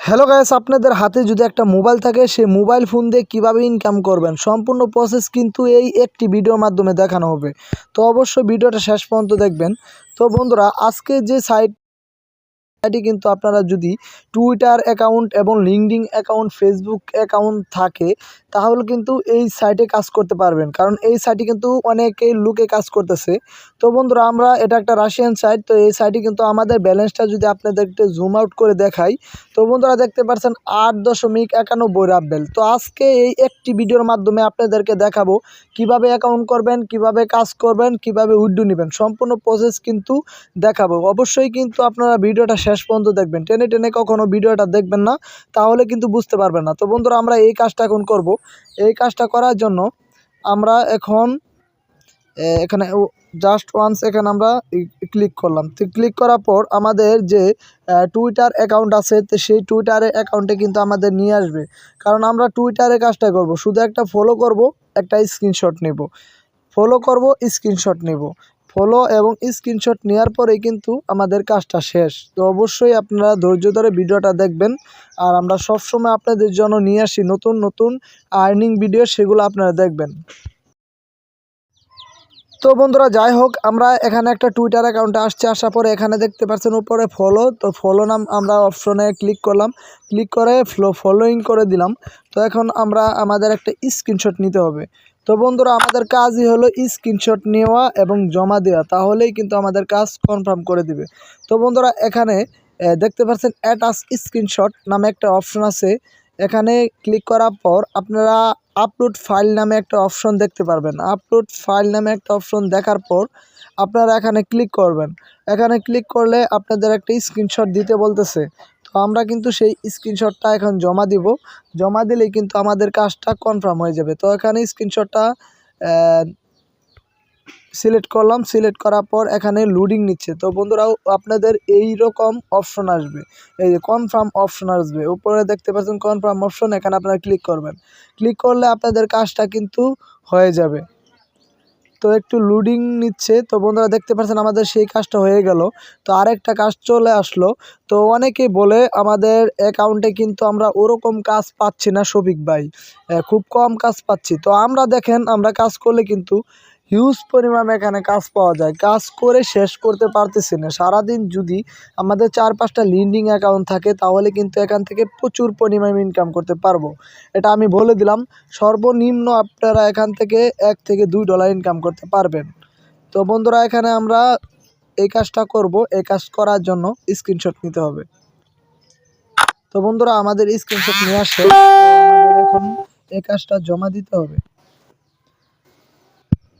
Hello guys, আপনাদের হাতে যদি একটা মোবাইল থাকে সেই মোবাইল ফোন দিয়ে কীভাবে ইনকাম করবেন সম্পূর্ণ প্রসেস কিন্তু এই একটি ভিডিওর মাধ্যমে দেখানো হবে। তো অবশ্যই ভিডিওটা শেষ পর্যন্ত দেখবেন। তো বন্ধুরা, আজকে যে সাইটটি কিন্তু আপনারা যদি টুইটার অ্যাকাউন্ট এবং লিঙ্কডইন অ্যাকাউন্ট, ফেসবুক অ্যাকাউন্ট থাকে তাহলে কিন্তু এই সাইটে কাজ করতে পারবেন, কারণ এই সাইটে কিন্তু অনেকেই লুকে কাজ করতেছে। তো বন্ধুরা, আমরা এটা একটা রাশিয়ান সাইট। তো এই সাইটে কিন্তু আমাদের ব্যালেন্সটা যদি আপনাদের একটু জুম আউট করে দেখাই, তো বন্ধুরা দেখতে পাচ্ছেন 8.91 রাব্বেল। তো আজকে এই একটি ভিডিওর মাধ্যমে আপনাদেরকে দেখাবো কিভাবে অ্যাকাউন্ট করবেন, কিভাবে কাজ করবেন, কিভাবে উইথড্র নেবেন, সম্পূর্ণ প্রসেস কিন্তু দেখাবো। অবশ্যই কিন্তু আপনারা ভিডিওটা শেষ পর্যন্ত দেখবেন, টেনে টেনে কখনো ভিডিওটা দেখবেন না, তাহলে কিন্তু বুঝতে পারবেন না। তো বন্ধুরা, আমরা এই কাজটা এখন করব। এই কাজটা করার জন্য আমরা এখন এখানে জাস্ট ওয়ান্স এখানে আমরা ক্লিক করলাম। তো ক্লিক করার পর আমাদের যে টুইটার অ্যাকাউন্ট আছে, তো সেই টুইটারের অ্যাকাউন্টে কিন্তু আমাদের নিয়ে আসবে, কারণ আমরা টুইটারে কাজটা করব। শুধু একটা ফলো করব, একটা স্ক্রিনশট নেব, ফলো করব, স্ক্রিনশট নেব, ফলো এবং স্ক্রিনশট নেওয়ার পরেই কিন্তু আমাদের কাজটা শেষ। তো অবশ্যই আপনারা ধৈর্য ধরে ভিডিওটা দেখবেন, আর আমরা সবসময় আপনাদের জন্য নিয়ে আসি নতুন নতুন আর্নিং ভিডিও, সেগুলো আপনারা দেখবেন। তো বন্ধুরা, যাই হোক, আমরা এখানে একটা টুইটার অ্যাকাউন্টে আসার পরে এখানে দেখতে পাচ্ছেন উপরে ফলো। তো ফলো নাম আমরা অপশনে ক্লিক করলাম, ক্লিক করে ফলোইং করে দিলাম। তো এখন আমরা আমাদের একটা স্ক্রিনশট নিতে হবে। তো বন্ধুরা, আমাদের কাজই হলো স্ক্রিনশট নেওয়া এবং জমা দেওয়া, তাহলেই কিন্তু আমাদের কাজ কনফার্ম করে দিবে। তো বন্ধুরা, এখানে দেখতে পাচ্ছেন অ্যাটাচ স্ক্রিনশট নামে একটা অপশন আছে। এখানে ক্লিক করার পর আপনারা আপলোড ফাইল নামে একটা অপশন দেখতে পারবেন। আপলোড ফাইল নামে একটা অপশন দেখার পর আপনারা এখানে ক্লিক করবেন। এখানে ক্লিক করলে আপনাদের একটা স্ক্রিনশট দিতে বলতেছে। তো আমরা কিন্তু সেই স্ক্রিনশটটা এখন জমা দিব। জমা দিলেই কিন্তু আমাদের কাজটা কনফার্ম হয়ে যাবে। তো এখানে স্ক্রিনশটটা সিলেক্ট করলাম, সিলেক্ট করার পর এখানে লোডিং নিচ্ছে। তো বন্ধুরাও আপনাদের এই রকম অপশন আসবে, এই যে কনফার্ম অপশন আসবে, উপরে দেখতে পাচ্ছেন কনফার্ম অপশন, এখানে আপনারা ক্লিক করবেন। ক্লিক করলে আপনাদের কাজটা কিন্তু হয়ে যাবে। তো একটু লোডিং নিচ্ছে। তো বন্ধুরা দেখতে পাচ্ছেন আমাদের সেই কাজটা হয়ে গেল। তো আরেকটা কাজ চলে আসলো। তো অনেকেই বলে আমাদের অ্যাকাউন্টে কিন্তু আমরা ওরকম কাজ পাচ্ছি না শফিক ভাই, খুব কম কাজ পাচ্ছি। তো আমরা দেখেন, আমরা কাজ করলে কিন্তু হিউজ পরিমাণে এখানে কাজ পাওয়া যায়, কাজ করে শেষ করতে পারতেছি না। সারাদিন যদি আমাদের 4-5টা লিঙ্কডইন অ্যাকাউন্ট থাকে তাহলে কিন্তু এখান থেকে প্রচুর পরিমাণে ইনকাম করতে পারবো। এটা আমি বলে দিলাম, সর্বনিম্ন আপনারা এখান থেকে $1 থেকে $2 ইনকাম করতে পারবেন। তো বন্ধুরা, এখানে আমরা এই কাজটা করব। এই কাজ করার জন্য স্ক্রিনশট নিতে হবে। তো বন্ধুরা, আমাদের স্ক্রিনশট নিয়ে আসে, আমাদের এখন এই কাজটা জমা দিতে হবে।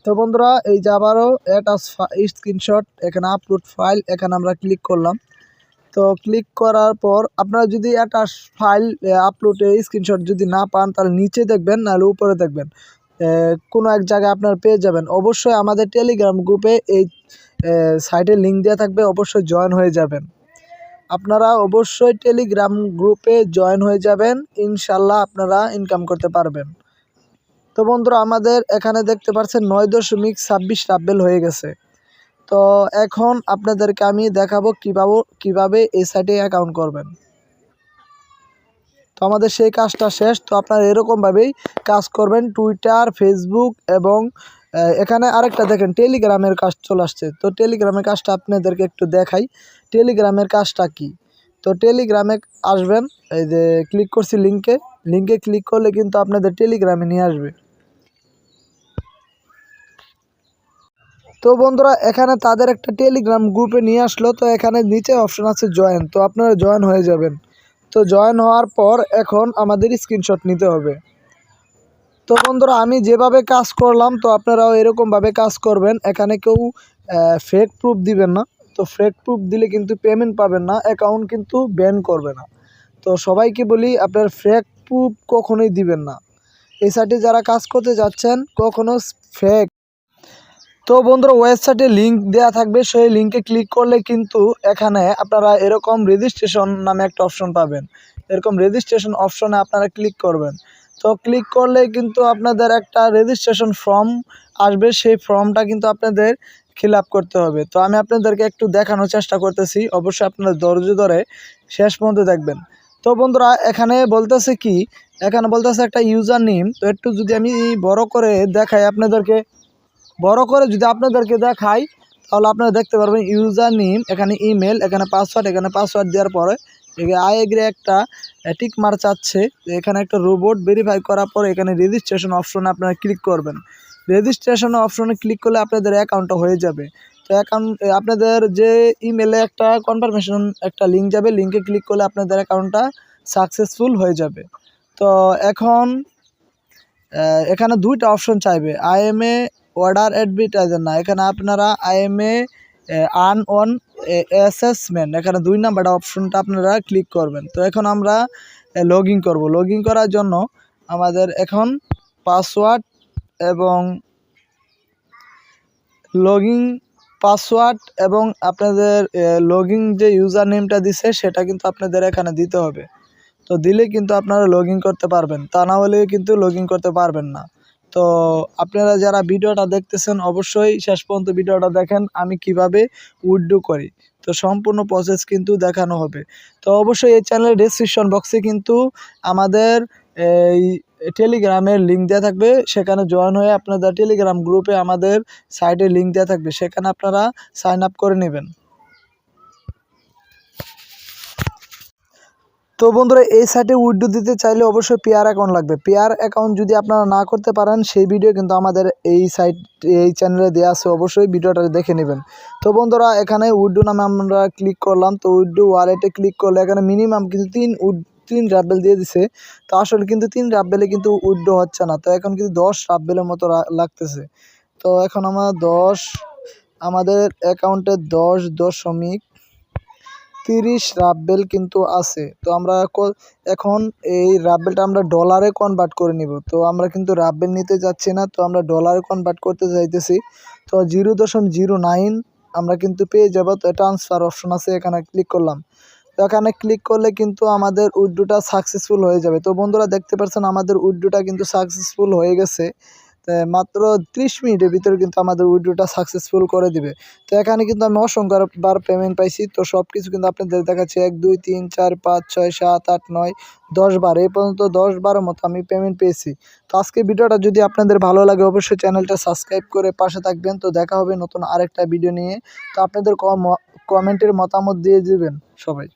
তো বন্ধুরা, এই যে আবারও অ্যাটাচ স্ক্রিনশট, এখানে আপলোড ফাইল, এখানে আমরা ক্লিক করলাম। তো ক্লিক করার পর আপনারা যদি অ্যাটাচ ফাইল আপলোডে স্ক্রিনশট যদি না পান তাহলে নিচে দেখবেন, নাহলে উপরে দেখবেন, কোনো এক জায়গায় আপনারা পেয়ে যাবেন। অবশ্যই আমাদের টেলিগ্রাম গ্রুপে এই সাইটের লিঙ্ক দেওয়া থাকবে, অবশ্যই জয়েন হয়ে যাবেন। আপনারা অবশ্যই টেলিগ্রাম গ্রুপে জয়েন হয়ে যাবেন, ইনশাল্লাহ আপনারা ইনকাম করতে পারবেন। তো বন্ধুরা, আমাদের এখানে দেখতে পাচ্ছেন 9.26 রাব্বেল হয়ে গেছে। তো এখন আপনাদেরকে আমি দেখাবো কিভাবে এই সাইটে অ্যাকাউন্ট করবেন। তো আমাদের সেই কাজটা শেষ। তো আপনারা এরকমভাবেই কাজ করবেন টুইটার, ফেসবুক এবং এখানে আরেকটা দেখেন টেলিগ্রামের কাজ চলে আসছে। তো টেলিগ্রামের কাজটা আপনাদেরকে একটু দেখাই, টেলিগ্রামের কাজটা কি। তো টেলিগ্রামে আসবেন, এই যে ক্লিক করছি লিঙ্কে ক্লিক করলে কিন্তু আপনাদের টেলিগ্রামে নিয়ে আসবে। তো বন্ধুরা, এখানে তাদের একটা টেলিগ্রাম গ্রুপে নিয়ে আসলো। তো এখানে নিচে অপশন আছে জয়েন, তো আপনারা জয়েন হয়ে যাবেন। তো জয়েন হওয়ার পর এখন আমাদের স্ক্রিনশট নিতে হবে। তো বন্ধুরা, আমি যেভাবে কাজ করলাম তো আপনারাও এরকমভাবে কাজ করবেন। এখানে কেউ ফেক প্রুফ দিবেন না। তো ফেক প্রুফ দিলে কিন্তু পেমেন্ট পাবেন না, অ্যাকাউন্ট কিন্তু ব্যান করবে না। তো সবাইকে বলি, আপনার ফেক প্রুফ কখনোই দিবেন না। এই সাইটে যারা কাজ করতে যাচ্ছেন কখনো ফেক। তো বন্ধুরা, ওয়েবসাইটে লিঙ্ক দেওয়া থাকবে, সেই লিঙ্কে ক্লিক করলে কিন্তু এখানে আপনারা এরকম রেজিস্ট্রেশন নামে একটা অপশন পাবেন। এরকম রেজিস্ট্রেশন অপশনে আপনারা ক্লিক করবেন। তো ক্লিক করলে কিন্তু আপনাদের একটা রেজিস্ট্রেশন ফর্ম আসবে, সেই ফর্মটা কিন্তু আপনাদের ফিল আপ করতে হবে। তো আমি আপনাদেরকে একটু দেখানোর চেষ্টা করতেছি, অবশ্যই আপনারা ধৈর্য ধরে শেষ পর্যন্ত দেখবেন। তো বন্ধুরা এখানে বলতেছে কি, এখানে বলতেছে একটা ইউজার নেম। তো একটু যদি আমি বড় করে দেখাই আপনাদেরকে, দেখাই তাহলে আপনারা দেখতে পারবেন ইউজার নেম, এখানে ইমেল, এখানে পাসওয়ার্ড দেওয়ার পরে আই এগ্রি একটা টিক মার্ক চাচ্ছে। এখানে একটা রোবট ভেরিফাই করার পরে এখানে রেজিস্ট্রেশন অপশনে আপনারা ক্লিক করবেন। রেজিস্ট্রেশন অপশনে ক্লিক করলে আপনাদের অ্যাকাউন্টটা হয়ে যাবে। তো অ্যাকাউন্ট আপনাদের যে ইমেলে একটা কনফার্মেশন একটা লিঙ্ক যাবে, লিঙ্কে ক্লিক করলে আপনাদের অ্যাকাউন্টটা সাকসেসফুল হয়ে যাবে। তো এখন এখানে দুইটা অপশন চাইবে, IMA অর্ডার অ্যাডভার্টাইজার না, এখানে আপনারা IMA আর্ন অন অ্যাসেসমেন্ট, এখানে 2 নাম্বার অপশনটা আপনারা ক্লিক করবেন। তো এখন আমরা লগ ইন করবো। লগ ইন করার জন্য আমাদের এখন পাসওয়ার্ড এবং আপনাদের লগইন যে ইউজার নেমটা দিছে সেটা কিন্তু আপনাদের এখানে দিতে হবে। তো দিলে কিন্তু আপনারা লগ ইন করতে পারবেন, তা না হলে কিন্তু লগ ইন করতে পারবেন না। তো আপনারা যারা ভিডিওটা দেখতেছেন অবশ্যই শেষ পর্যন্ত ভিডিওটা দেখেন আমি কিভাবে উইথড্র করি। তো সম্পূর্ণ প্রসেস কিন্তু দেখানো হবে। তো অবশ্যই এই চ্যানেলের ডেসক্রিপশন বক্সে কিন্তু আমাদের এই টেলিগ্রামের লিঙ্ক দেওয়া থাকবে, সেখানে জয়েন হয়ে আপনাদের টেলিগ্রাম গ্রুপে আমাদের সাইটে লিঙ্ক দেওয়া থাকবে, সেখানে আপনারা সাইন আপ করে নেবেন। তো বন্ধুরা এই সাইটে উইথড্র দিতে চাইলে অবশ্যই পেয়ার অ্যাকাউন্ট লাগবে। পেয়ার অ্যাকাউন্ট যদি আপনারা না করতে পারেন সেই ভিডিও কিন্তু আমাদের এই চ্যানেলে দেওয়া আছে, অবশ্যই ভিডিওটা দেখে নেবেন। তো বন্ধুরা এখানে উইথড্র নামে আমরা ক্লিক করলাম। তো উইথড্র ওয়ালেটে ক্লিক করলে এখানে মিনিমাম কিন্তু 3 রাব্বেল দিয়ে দিছে। তো আসলে কিন্তু 3 রাব্বেলে কিন্তু উইথড্র হচ্ছে না। তো এখন কিন্তু 10 রাব্বেলের মতো লাগতেছে। তো এখন আমাদের অ্যাকাউন্টে 10.30 রাব্বেল কিন্তু আছে। তো আমরা এখন এই রাব্বেলটা আমরা ডলারে কনভার্ট করে নিব। তো আমরা কিন্তু রাব্বেল নিতে যাচ্ছি না, তো আমরা ডলারে কনভার্ট করতে চাইতেছি। তো 0.09 আমরা কিন্তু পেয়ে যাব। তো ট্রান্সফার অপশন আছে, এখানে ক্লিক করলাম। তো এখানে ক্লিক করলে কিন্তু আমাদের উইথড্রটা সাকসেসফুল হয়ে যাবে। তো বন্ধুরা দেখতে পাচ্ছেন আমাদের উইথড্রটা কিন্তু সাকসেসফুল হয়ে গেছে। মাত্র 30 মিনিটের ভিতরে কিন্তু আমাদের উইথড্রটা সাকসেসফুল করে দিবে। তো এখানে কিন্তু আমি অসংখ্যবার পেমেন্ট পাইছি। তো সব কিছু কিন্তু আপনাদের দেখাচ্ছি 1 2 3 4 5 6 7 8 9 10 বার, এই পর্যন্ত 10 বারের মতো আমি পেমেন্ট পেয়েছি। তো আজকে ভিডিওটা যদি আপনাদের ভালো লাগে অবশ্যই চ্যানেলটা সাবস্ক্রাইব করে পাশে থাকবেন। তো দেখা হবে নতুন আরেকটা ভিডিও নিয়ে। তো আপনাদের কমেন্টের মতামত দিয়ে দিবেন সবাই।